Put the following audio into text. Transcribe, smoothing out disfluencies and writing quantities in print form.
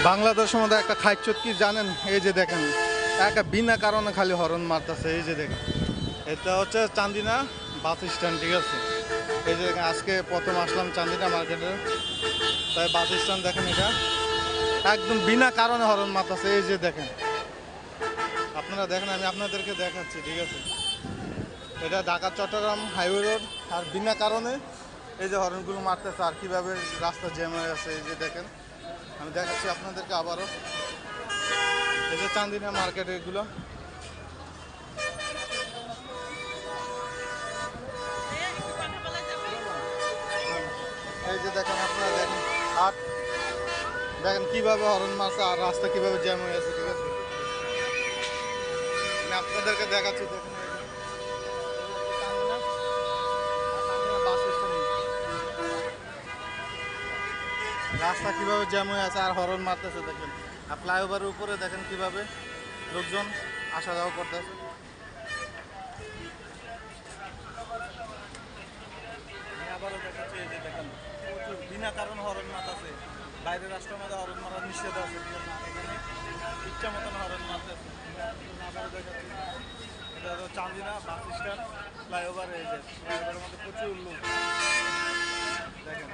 বাংলাদেশের মধ্যে একটা খাইচ্ছত কি জানেন? এই যে দেখেন, একটা বিনা কারণে খালি হরন মারতেছে। এই যে দেখেন, এটা হচ্ছে চান্দিনা বাস স্ট্যান্ড, ঠিক আছে? এই যে দেখেন, আজকে প্রথম আসলাম চান্দিনা মার্কেটে, তাই বাস স্ট্যান্ড দেখেন, এটা একদম বিনা কারণে হরন মারতেছে। এই যে দেখেন, আপনারা দেখেন, আমি আপনাদেরকে দেখাচ্ছি, ঠিক আছে? এটা ঢাকা চট্টগ্রাম হাইওয়ে রোড, আর বিনা কারণে এই যে হর্নগুলো মারতেছে, আর কীভাবে রাস্তা জ্যাম হয়ে আছে। এই যে দেখেন, আমি দেখাচ্ছি আপনাদেরকে আবারও। এই যে চান্দিনা মার্কেট, এগুলো এই যে দেখেন, আপনারা দেখেন, আর দেখেন কীভাবে হর্ন মারছে, আর রাস্তা কীভাবে জ্যাম হয়ে আছে, ঠিক আছে? আমি আপনাদেরকে দেখাচ্ছি, দেখেন বাস স্ট্যান্ড, রাস্তা কীভাবে জ্যাম হয়ে আছে আর হর্ন মারতেছে দেখেন। আর ফ্লাইওভারের উপরে দেখেন কীভাবে লোকজন আসা যাওয়া করতেছে। আমি আবারও দেখাচ্ছি, এই যে দেখেন, প্রচুর বিনা কারণ হরন মারতেছে। বাইরের রাষ্ট্রের মধ্যে হরন মারা নিষেধ আছে, ঠিক আছে? এখানে ইচ্ছা মতন হরন মারতেছে। আবারও দেখাচ্ছি, এটা হলো চান্দিনা বাস স্ট্যান্ড ফ্লাইওভার। এই যে ফ্লাইওভারের মধ্যে প্রচুর লোক দেখেন।